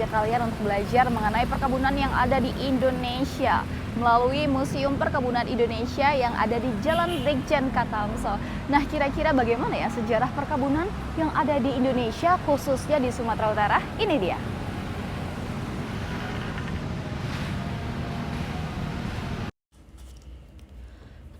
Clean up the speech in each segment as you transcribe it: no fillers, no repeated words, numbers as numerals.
mengajak kalian untuk belajar mengenai perkebunan yang ada di Indonesia melalui Museum Perkebunan Indonesia yang ada di Jalan Brigjen Katamso. Nah, kira-kira bagaimana ya sejarah perkebunan yang ada di Indonesia, khususnya di Sumatera Utara? Ini dia.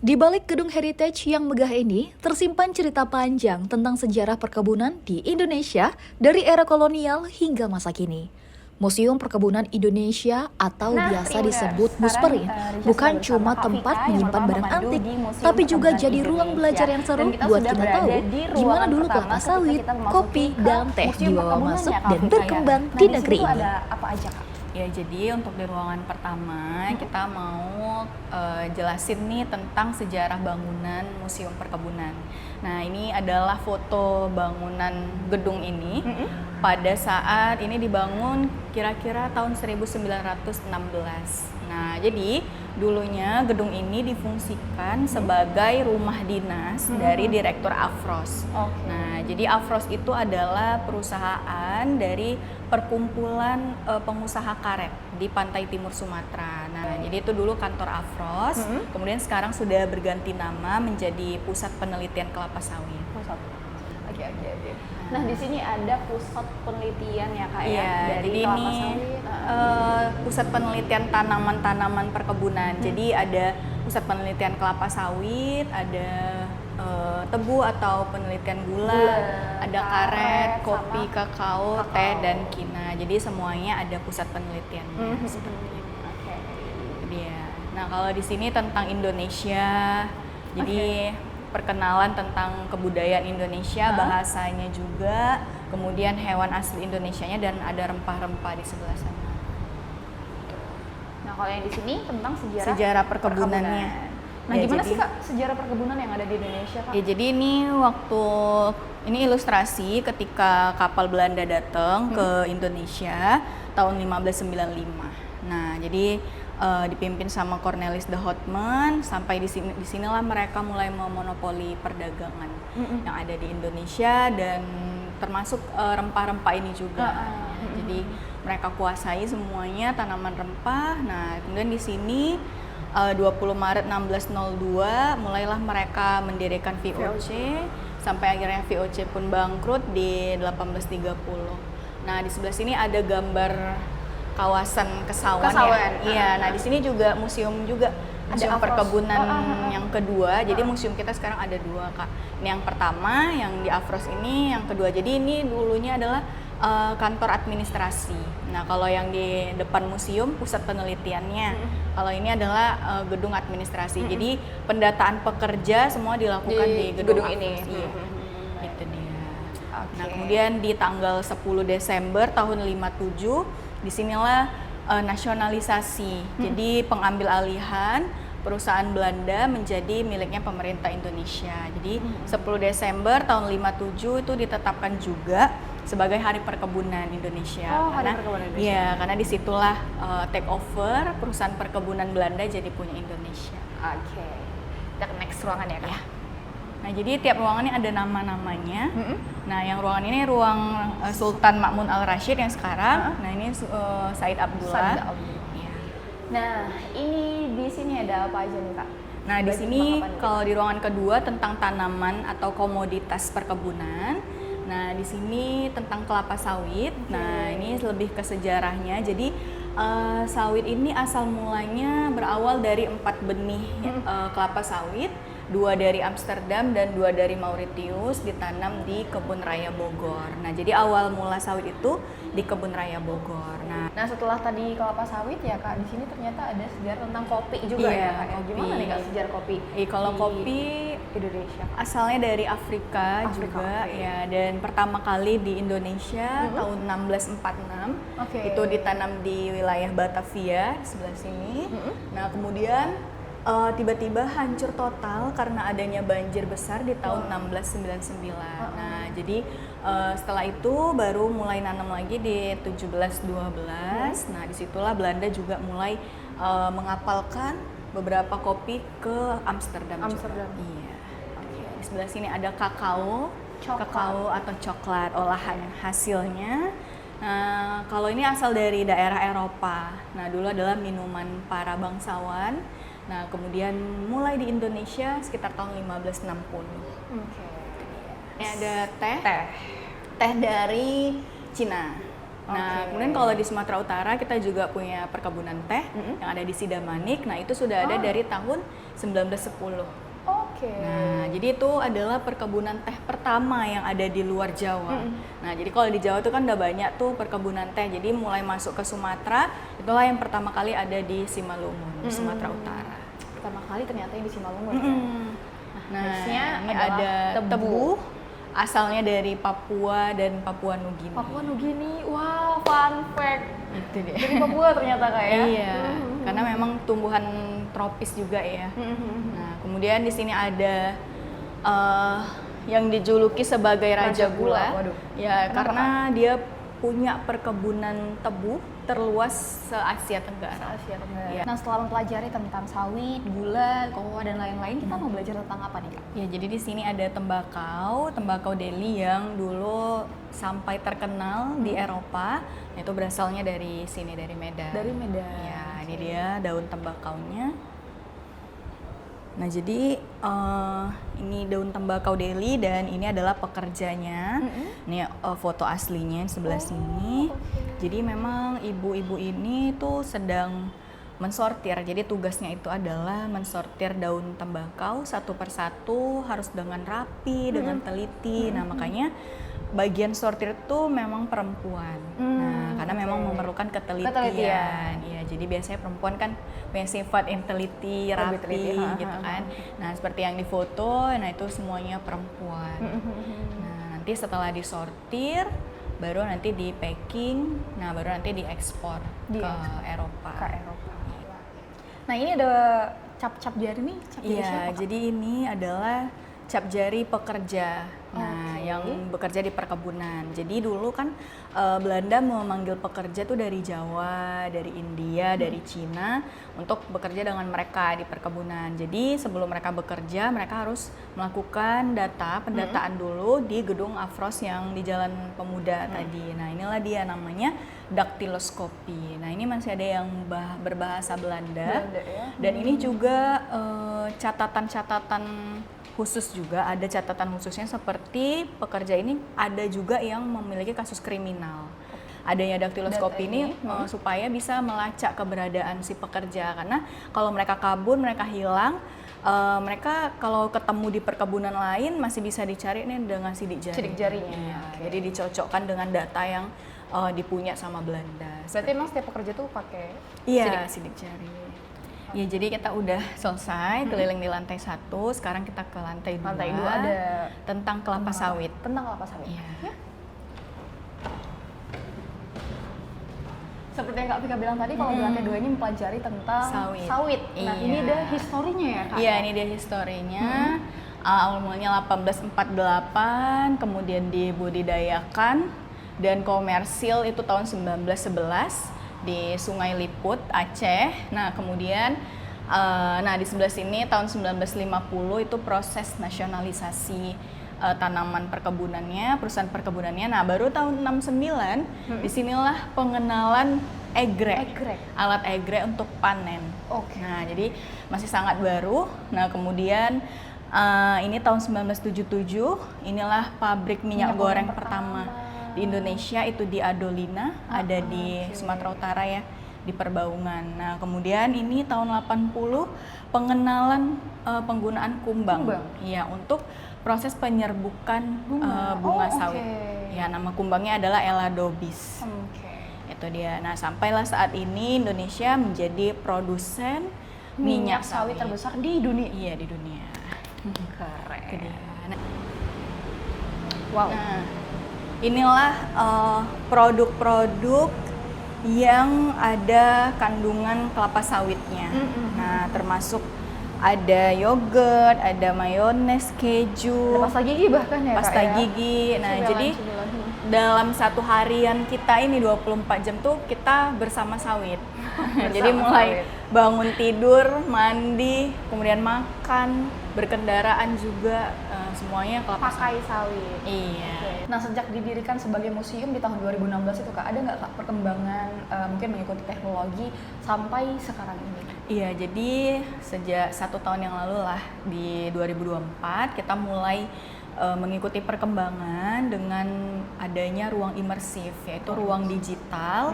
Di balik gedung heritage yang megah ini, tersimpan cerita panjang tentang sejarah perkebunan di Indonesia dari era kolonial hingga masa kini. Museum Perkebunan Indonesia atau biasa disebut Musperin bukan cuma tempat menyimpan barang antik, tapi juga jadi ruang belajar yang seru buat kita tahu gimana dulu kelapa sawit, kopi, dan teh dibawa masuk dan berkembang di negeri ini. Apa aja, Kak? Ya, jadi untuk di ruangan pertama kita mau jelasin nih tentang sejarah bangunan Museum Perkebunan. Nah, ini adalah foto bangunan gedung ini pada saat ini dibangun kira-kira tahun 1916. Nah, jadi dulunya gedung ini difungsikan sebagai rumah dinas dari Direktur Afros. Nah, jadi Afros itu adalah perusahaan dari perkumpulan pengusaha karet di pantai timur Sumatera. Nah, jadi itu dulu kantor Afros, kemudian sekarang sudah berganti nama menjadi Pusat Penelitian Kelapa Sawit. Oke. Nah, di sini ada pusat penelitian ya, Kak, ya, dari kelapa sawit. Pusat penelitian tanaman-tanaman perkebunan. Jadi ada pusat penelitian kelapa sawit, ada tebu atau penelitian gula, ada karet, kopi, kakao, teh, dan kina. Jadi semuanya ada pusat penelitiannya seperti itu. Dia. Nah, kalau di sini tentang Indonesia, jadi perkenalan tentang kebudayaan Indonesia, bahasanya juga, kemudian hewan asli Indonesianya, dan ada rempah-rempah di sebelah sana. Nah, kalau yang di sini tentang sejarah perkebunannya. Nah, ya, gimana sih, Kak, sejarah perkebunan yang ada di Indonesia, Kak? Ya, jadi ini ilustrasi ketika kapal Belanda datang ke Indonesia tahun 1595. Nah, jadi dipimpin sama Cornelis de Houtman, sampai disinilah mereka mulai memonopoli perdagangan yang ada di Indonesia, dan termasuk rempah-rempah ini juga. Jadi mereka kuasai semuanya tanaman rempah. Nah, kemudian di sini 20 Maret 1602 mulailah mereka mendirikan VOC, sampai akhirnya VOC pun bangkrut di 1830. Nah, di sebelah sini ada gambar kawasan Kesawan. Ya. Iya, nah di sini juga museum Museum Perkebunan yang kedua. Jadi museum kita sekarang ada dua, Kak. Ini yang pertama yang di Afros ini, yang kedua. Jadi ini dulunya adalah kantor administrasi. Nah, kalau yang di depan museum pusat penelitiannya. Kalau ini adalah gedung administrasi. Jadi pendataan pekerja semua dilakukan di gedung ini. Itu dia. Nah, kemudian di tanggal 10 Desember tahun 57 disinilah nasionalisasi. Jadi pengambil alihan perusahaan Belanda menjadi miliknya pemerintah Indonesia. Jadi 10 Desember tahun 57 itu ditetapkan juga sebagai Hari Perkebunan Indonesia. Hari Perkebunan Indonesia. Iya, karena disitulah take over perusahaan perkebunan Belanda jadi punya Indonesia. Oke. Kita ke next ruangan ya, Kak? Ya. Nah, jadi tiap ruangan ini ada nama-namanya. Nah, yang ruangan ini ruang Sultan Ma'mun Al-Rashid yang sekarang. Nah, ini Said Abdullah. Ya. Nah, ini di sini ada apa aja nih, Kak? Nah, di sini kalau di ruangan kedua tentang tanaman atau komoditas perkebunan. Nah, di sini tentang kelapa sawit. Nah, ini lebih ke sejarahnya. Jadi sawit ini asal mulanya berawal dari 4 benih kelapa sawit. 2 dari Amsterdam dan 2 dari Mauritius, ditanam di Kebun Raya Bogor. Nah, jadi awal mula sawit itu di Kebun Raya Bogor. Nah, setelah tadi kelapa sawit ya, Kak, di sini ternyata ada sejarah tentang kopi juga ya, Kak. Kopi. Gimana nih, Kak, sejarah kopi? Kalau kopi Indonesia asalnya dari Afrika juga ya, dan pertama kali di Indonesia tahun 1646. Itu ditanam di wilayah Batavia sebelah sini. Nah, kemudian tiba-tiba hancur total karena adanya banjir besar di tahun 1699. Nah, jadi setelah itu baru mulai nanam lagi di 1712. Nah, disitulah Belanda juga mulai mengapalkan beberapa kopi ke Amsterdam. Iya. Di sebelah sini ada kakao atau coklat olahan hasilnya. Nah, kalau ini asal dari daerah Eropa. Nah, dulu adalah minuman para bangsawan. Nah, kemudian mulai di Indonesia sekitar tahun 1560. Oke. Ini ada teh. Teh. Dari Cina. Nah, Oke. kemudian kalau di Sumatera Utara kita juga punya perkebunan teh yang ada di Sidamanik. Nah, itu sudah ada dari tahun 1910. Oke. Nah, jadi itu adalah perkebunan teh pertama yang ada di luar Jawa. Nah, jadi kalau di Jawa itu kan udah banyak tuh perkebunan teh. Jadi mulai masuk ke Sumatera, itulah yang pertama kali ada di Simalungun, di Sumatera Utara. Pertama kali ternyata yang di Simalungun ya. Nah, Nextnya ini adalah ada tebu. asalnya dari Papua dan Papua Nugini. Papua Nugini, wah fun fact. Itu dia. Dari Papua ternyata Kak ya. Iya, karena memang tumbuhan tropis juga ya. Nah, kemudian di sini ada yang dijuluki sebagai Raja Raja Gula. Gula. Waduh. Ya, Kenapa, karena dia punya perkebunan tebu terluas se-Asia Tenggara. Asia Tenggara. Iya. Nah, setelah mempelajari tentang sawit, gula, kokoa dan lain-lain, kita mau belajar tentang apa nih Kak? Ya, jadi di sini ada tembakau Delhi yang dulu sampai terkenal di Eropa. Nah, itu berasalnya dari sini, dari Medan. Dari Medan. Ya, ini dia daun tembakaunya. Nah, jadi ini daun tembakau Delhi dan ini adalah pekerjanya. Ini foto aslinya yang sebelah sini. Jadi memang ibu-ibu ini tuh sedang mensortir. Jadi tugasnya itu adalah mensortir daun tembakau satu persatu, harus dengan rapi, dengan teliti. Nah, makanya bagian sortir itu memang perempuan. Nah, karena memang memerlukan ketelitian. Iya, jadi biasanya perempuan kan punya sifat yang teliti, Lebih rapi teliti, gitu kan. Nah, seperti yang di foto, nah itu semuanya perempuan. Nah, nanti setelah disortir, baru nanti di packing, nah baru nanti diekspor ke Eropa. Ke Eropa. Nah, ini ada cap-cap jari nih, cap jari Iya, siapa, Kak? jadi ini adalah cap jari pekerja. Nah, yang bekerja di perkebunan. Jadi dulu kan Belanda memanggil pekerja tuh dari Jawa, dari India, dari Cina untuk bekerja dengan mereka di perkebunan. Jadi sebelum mereka bekerja, mereka harus melakukan pendataan dulu di gedung Afros yang di Jalan Pemuda tadi. Nah, inilah dia namanya daktiloskopi. Nah, ini masih ada yang berbahasa Belanda. ya. Dan ini juga catatan-catatan khusus juga, ada catatan khususnya seperti pekerja ini ada juga yang memiliki kasus kriminal. Adanya daktiloskopi ini supaya bisa melacak keberadaan si pekerja, karena kalau mereka kabur, mereka hilang, mereka kalau ketemu di perkebunan lain masih bisa dicari nih dengan sidik jari. Sidik jarinya. Iya, Oke. jadi dicocokkan dengan data yang dipunya sama Belanda. Berarti emang setiap pekerja tuh pakai Iya, sidik jari. Ya, jadi kita udah selesai keliling di lantai 1, sekarang kita ke lantai 2. Lantai 2 ada tentang kelapa sawit. Tentang kelapa sawit. Iya. Ya. Seperti yang Kak Vika bilang tadi, kalau di lantai 2 ini mempelajari tentang Sawit. Nah, Iya. ini ada historinya ya Kak? Iya, ini dia historinya. Awal mulanya 1848, kemudian dibudidayakan dan komersil itu tahun 1911 di Sungai Liput, Aceh. Nah, kemudian di sebelah sini tahun 1950 itu proses nasionalisasi tanaman perkebunannya, perusahaan perkebunannya. Nah, baru tahun 69 disinilah pengenalan egrek, alat egrek untuk panen. Oke. Nah, jadi masih sangat baru. Nah, kemudian ini tahun 1977, inilah pabrik minyak goreng pertama di Indonesia, itu di Adolina, ada di Sumatera Utara ya, di Perbaungan. Nah, kemudian ini tahun 80 pengenalan penggunaan kumbang. Iya, untuk proses penyerbukan bunga sawit. Ya, nama kumbangnya adalah Eladobis. Itu dia. Nah, sampailah saat ini Indonesia menjadi produsen minyak sawit terbesar di dunia. Iya, di dunia. Keren. Itu dia. Wow. Nah, inilah produk-produk yang ada kandungan kelapa sawitnya. Nah, termasuk ada yogurt, ada mayones, keju, Ada pasta gigi bahkan ya Kak pasta ya? gigi. Nah, Cemilan- jadi cemilan. dalam satu harian kita ini 24 jam tuh kita bersama sawit. Jadi mulai bangun tidur, mandi, kemudian makan, berkendaraan juga, semuanya kelapa Pakai sawit. Iya. Oke. Nah, sejak didirikan sebagai museum di tahun 2016 itu Kak, ada nggak Kak perkembangan mungkin mengikuti teknologi sampai sekarang ini? Iya, jadi sejak 1 tahun yang lalu lah di 2024 kita mulai mengikuti perkembangan dengan adanya ruang imersif, yaitu ruang digital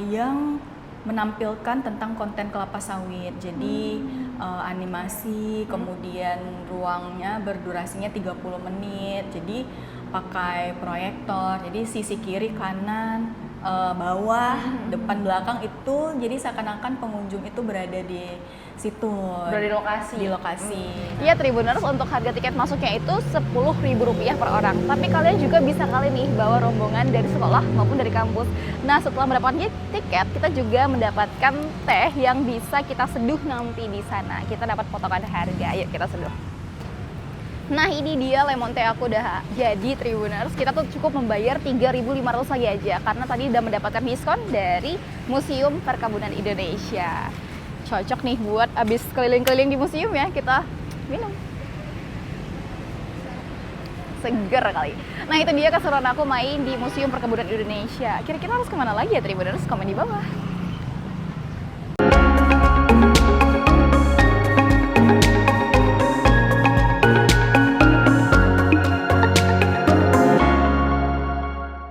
yang menampilkan tentang konten kelapa sawit. Jadi animasi, kemudian ruangnya berdurasinya 30 menit. Jadi pakai proyektor. Jadi sisi kiri, kanan, bawah, depan, belakang itu jadi seakan-akan pengunjung itu berada di situ. Berada di lokasi. Di lokasi. Iya Tribuners, untuk harga tiket masuknya itu Rp10.000 per orang. Tapi kalian juga bisa kali nih bawa rombongan dari sekolah maupun dari kampus. Nah, setelah mendapatkan tiket, kita juga mendapatkan teh yang bisa kita seduh nanti di sana. Kita dapat potongan harga. Yuk kita seduh. Nah, ini dia lemon teh aku udah jadi Tribuners. Kita tuh cukup membayar Rp3.500 lagi aja karena tadi udah mendapatkan diskon dari Museum Perkebunan Indonesia. Cocok nih buat abis keliling-keliling di museum ya, kita minum. Seger kali. Nah, itu dia keseruan aku main di Museum Perkebunan Indonesia. Kira-kira harus kemana lagi ya Tribuners? Komen di bawah.